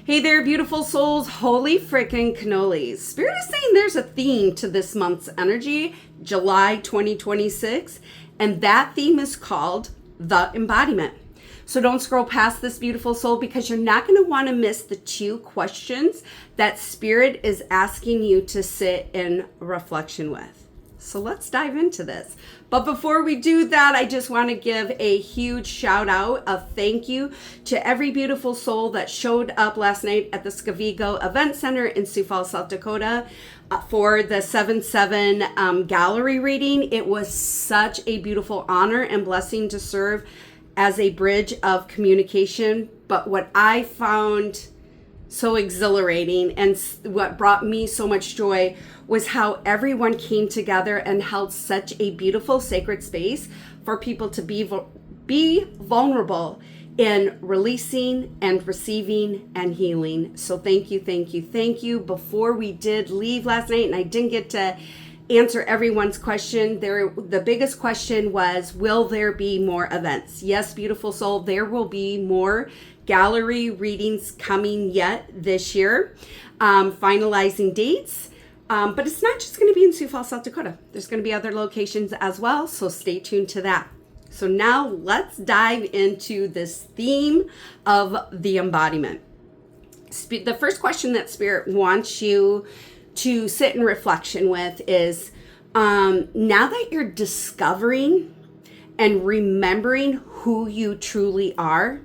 Hey there, beautiful souls. Holy frickin' cannolis. Spirit is saying there's a theme to this month's energy, July 2026, and that theme is called the embodiment. So don't scroll past this, beautiful soul, because you're not going to want to miss the 2 questions that Spirit is asking you to sit in reflection with. So let's dive into this. But before we do that, I just want to give a huge shout out of thank you to every beautiful soul that showed up last night at the Scavigo Event Center in Sioux Falls, South Dakota for the 7/7 gallery reading. It was such a beautiful honor and blessing to serve as a bridge of communication. But what I found so exhilarating and what brought me so much joy was how everyone came together and held such a beautiful sacred space for people to be vulnerable in releasing and receiving and healing. So thank you, thank you, thank you. Before we did leave last night, and I didn't get to answer everyone's question, the biggest question was, will there be more events? Yes, beautiful soul, there will be more gallery readings coming yet this year, finalizing dates. But it's not just going to be in Sioux Falls, South Dakota. There's going to be other locations as well, so stay tuned to that. So now let's dive into this theme of the embodiment. The first question that Spirit wants you to sit in reflection with is, now that you're discovering and remembering who you truly are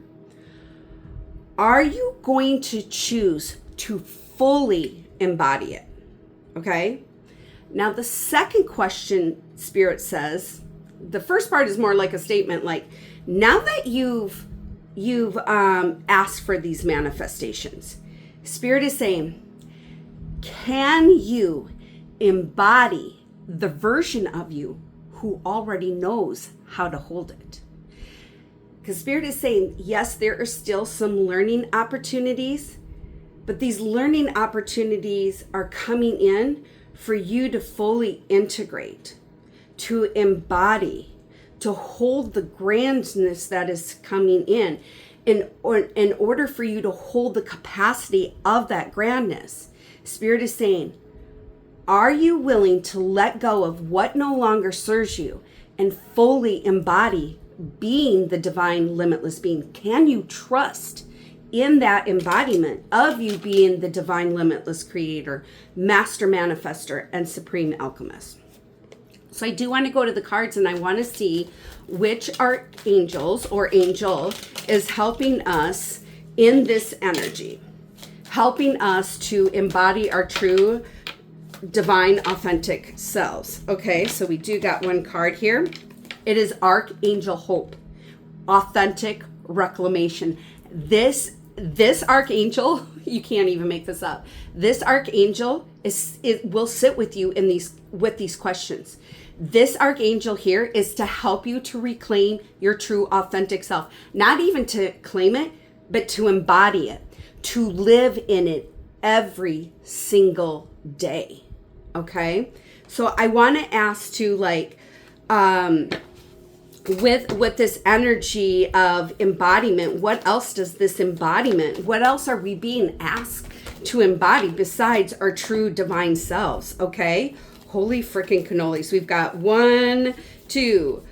you going to choose to fully embody it? Okay. Now the second question, Spirit says, the first part is more like a statement, like, now that you've asked for these manifestations, Spirit is saying, can you embody the version of you who already knows how to hold it? Because Spirit is saying, yes, there are still some learning opportunities, but these learning opportunities are coming in for you to fully integrate, to embody, to hold the grandness that is coming in order for you to hold the capacity of that grandness. Spirit is saying, are you willing to let go of what no longer serves you and fully embody being the divine limitless being? Can you trust in that embodiment of you being the divine limitless creator, master manifester, and supreme alchemist? So I do want to go to the cards, and I want to see which archangels or angel is helping us in this energy, helping us to embody our true divine authentic selves. Okay, so we do got one card here. It is Archangel Hope, authentic reclamation. This archangel, you can't even make this up. This archangel will sit with you with these questions. This archangel here is to help you to reclaim your true authentic self. Not even to claim it, but to embody it, to live in it every single day. Okay? So I want to ask to with this energy of embodiment, what else does this embodiment, what else are we being asked to embody besides our true divine selves? Okay, holy freaking cannolis. We've got 1, 2,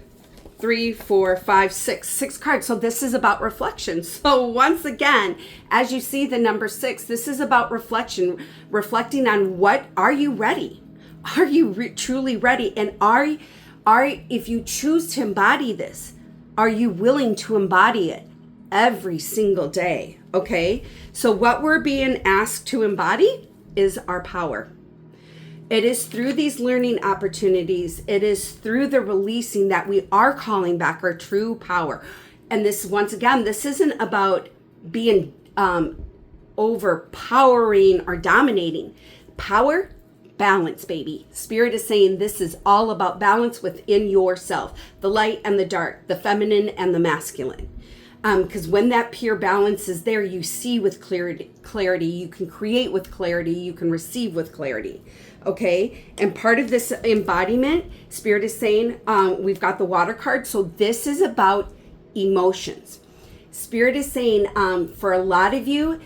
3, 4, 5, 6 cards. So this is about reflection. So once again, as you see the number 6, this is about reflection, reflecting on what are you ready? Are you truly ready? And if you choose to embody this, are you willing to embody it every single day? Okay, so what we're being asked to embody is our power. It is through these learning opportunities, it is through the releasing that we are calling back our true power. And this, once again, this isn't about being overpowering or dominating. Power, balance, baby. Spirit is saying this is all about balance within yourself, the light and the dark, the feminine and the masculine. Because when that pure balance is there, you see with clarity, you can create with clarity, you can receive with clarity. Okay, and part of this embodiment, Spirit is saying, we've got the water card. So this is about emotions. Spirit is saying, for a lot of you,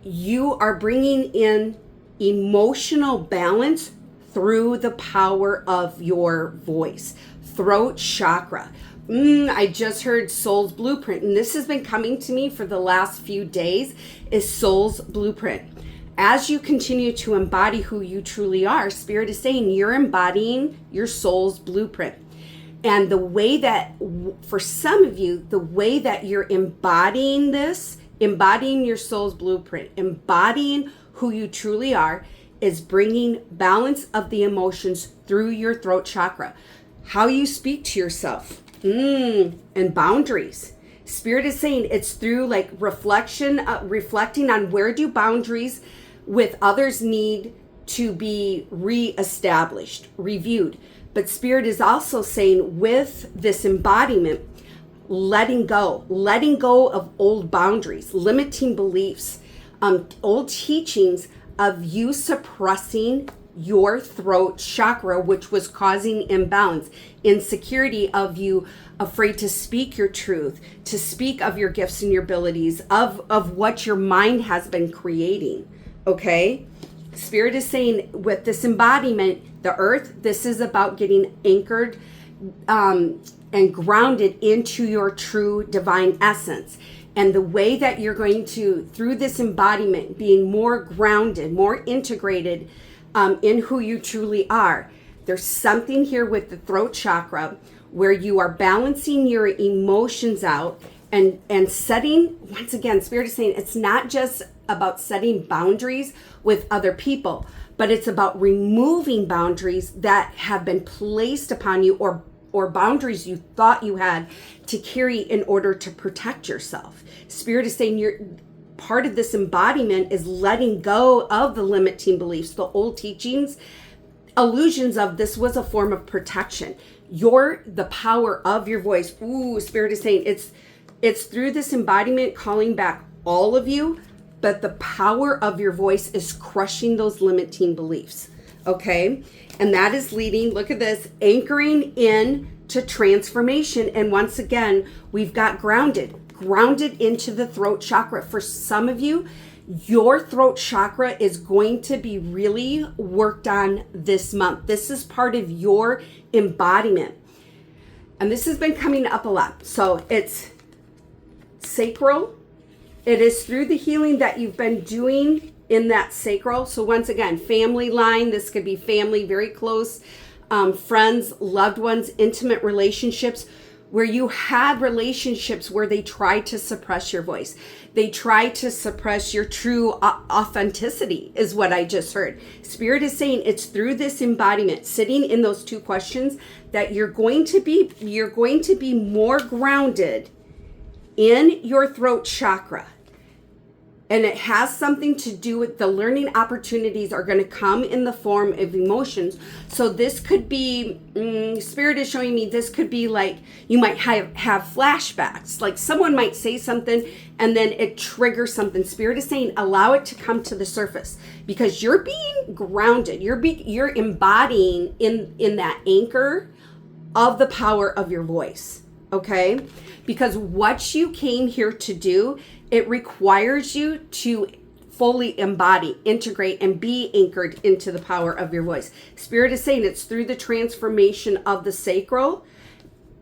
you are bringing in emotional balance through the power of your voice. Throat chakra. I just heard Soul's Blueprint, and this has been coming to me for the last few days, is Soul's Blueprint. As you continue to embody who you truly are, Spirit is saying you're embodying your soul's blueprint. And the way that, for some of you, the way that you're embodying this, embodying your soul's blueprint, embodying who you truly are, is bringing balance of the emotions through your throat chakra. How you speak to yourself, and boundaries. Spirit is saying it's through like reflecting on where do boundaries with others need to be reestablished, reviewed. But Spirit is also saying with this embodiment, letting go of old boundaries, limiting beliefs, old teachings of you suppressing your throat chakra, which was causing imbalance, insecurity of you afraid to speak your truth, to speak of your gifts and your abilities, of what your mind has been creating. Okay? Spirit is saying with this embodiment, the earth, this is about getting anchored and grounded into your true divine essence. And the way that you're going to, through this embodiment, being more grounded, more integrated in who you truly are, there's something here with the throat chakra where you are balancing your emotions out and setting, once again, Spirit is saying it's not just about setting boundaries with other people, but it's about removing boundaries that have been placed upon you or boundaries you thought you had to carry in order to protect yourself. Spirit is saying you're part of this embodiment is letting go of the limiting beliefs, the old teachings, illusions of this was a form of protection. The power of your voice. Spirit is saying it's through this embodiment calling back all of you, but the power of your voice is crushing those limiting beliefs. Okay? And that is leading, look at this, anchoring in to transformation. And once again, we've got grounded into the throat chakra. For some of you, your throat chakra is going to be really worked on this month. This is part of your embodiment. And this has been coming up a lot. So it's sacral. It is through the healing that you've been doing in that sacral. So once again, family line, this could be family, very close, friends, loved ones, intimate relationships, where you had relationships where they tried to suppress your voice. They tried to suppress your true authenticity, is what I just heard. Spirit is saying it's through this embodiment, sitting in those two questions, that you're going to be more grounded in your throat chakra. And it has something to do with the learning opportunities are going to come in the form of emotions. So this could be, Spirit is showing me this could be like, you might have flashbacks. Like someone might say something and then it triggers something. Spirit is saying, allow it to come to the surface because you're being grounded. You're embodying in that anchor of the power of your voice. Okay? Because what you came here to do, it requires you to fully embody, integrate, and be anchored into the power of your voice. Spirit is saying it's through the transformation of the sacral,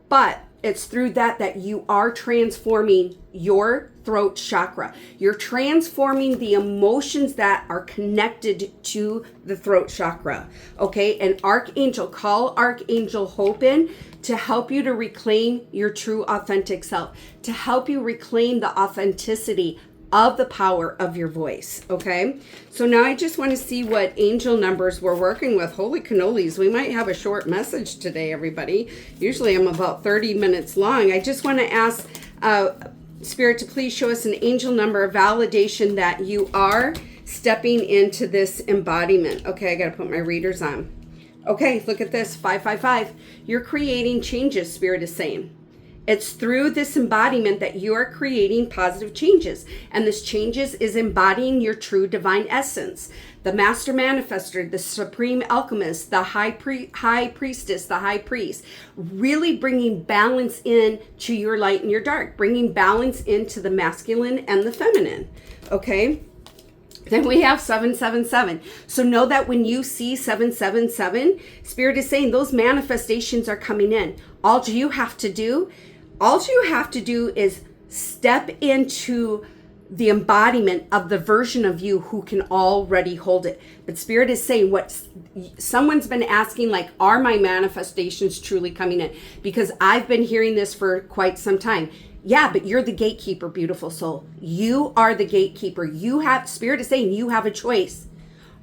but it's through that you are transforming your throat chakra. You're transforming the emotions that are connected to the throat chakra. Okay, and call Archangel Hope in to help you to reclaim your true authentic self, to help you reclaim the authenticity of the power of your voice. Okay, so now I just want to see what angel numbers we're working with. Holy cannolis, we might have a short message today, everybody. Usually I'm about 30 minutes long. I just want to ask Spirit to please show us an angel number of validation that you are stepping into this embodiment. Okay, I got to put my readers on. Okay, look at this, 555. You're creating changes, Spirit is saying. It's through this embodiment that you are creating positive changes. And this changes is embodying your true divine essence. The master manifester, the supreme alchemist, the high priestess, the high priest. Really bringing balance in to your light and your dark. Bringing balance into the masculine and the feminine. Okay? Then we have 777. So know that when you see 777, Spirit is saying those manifestations are coming in. All you have to do is step into the embodiment of the version of you who can already hold it. But Spirit is saying what someone's been asking, like, are my manifestations truly coming in? Because I've been hearing this for quite some time. Yeah, but you're the gatekeeper, beautiful soul. You are the gatekeeper. Spirit is saying you have a choice.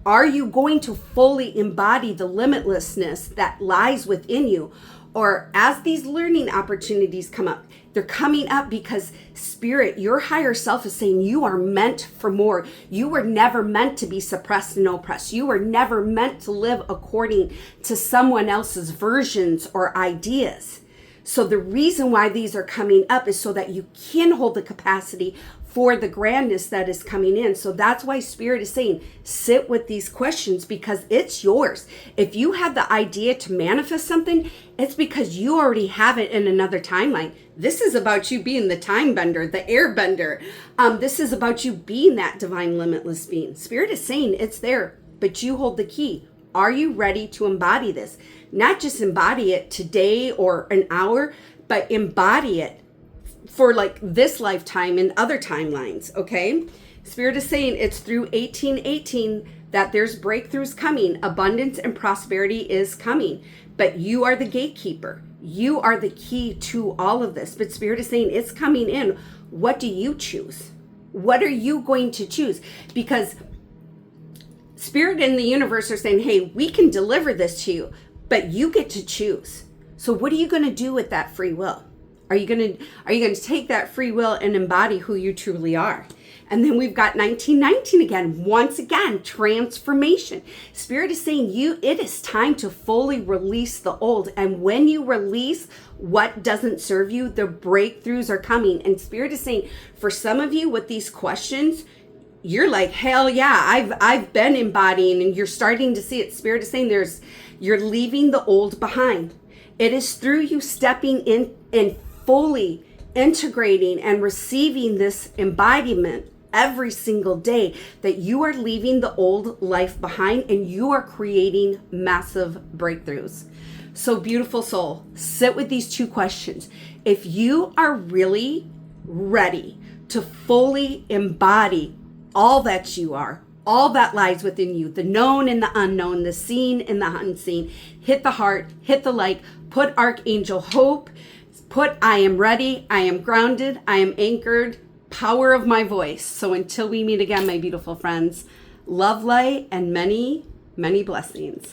Are you going to fully embody the limitlessness that lies within you? Or as these learning opportunities come up, they're coming up because Spirit, your higher self is saying you are meant for more. You were never meant to be suppressed and oppressed. You were never meant to live according to someone else's versions or ideas. So the reason why these are coming up is so that you can hold the capacity for the grandness that is coming in. So that's why Spirit is saying, sit with these questions because it's yours. If you have the idea to manifest something, it's because you already have it in another timeline. This is about you being the time bender, the air bender. This is about you being that divine limitless being. Spirit is saying it's there, but you hold the key. Are you ready to embody this? Not just embody it today or an hour, but embody it for like this lifetime and other timelines, okay? Spirit is saying it's through 1818 that there's breakthroughs coming. Abundance and prosperity is coming, but you are the gatekeeper. You are the key to all of this, but Spirit is saying it's coming in. What do you choose? What are you going to choose? Because Spirit and the universe are saying, hey, we can deliver this to you, but you get to choose. So what are you going to do with that free will? Are you going to take that free will and embody who you truly are? And then we've got 1919 again. Once again, transformation. Spirit is saying it is time to fully release the old. And when you release what doesn't serve you, the breakthroughs are coming. And Spirit is saying, for some of you with these questions, you're like, hell yeah, I've been embodying, and you're starting to see it. Spirit is saying you're leaving the old behind. It is through you stepping in and fully integrating and receiving this embodiment every single day that you are leaving the old life behind and you are creating massive breakthroughs. So beautiful soul, sit with these two questions. If you are really ready to fully embody all that you are, all that lies within you, the known and the unknown, the seen and the unseen, hit the heart, hit the like, put Archangel Hope, put I am ready, I am grounded, I am anchored, power of my voice. So until we meet again, my beautiful friends, love, light, and many, many blessings.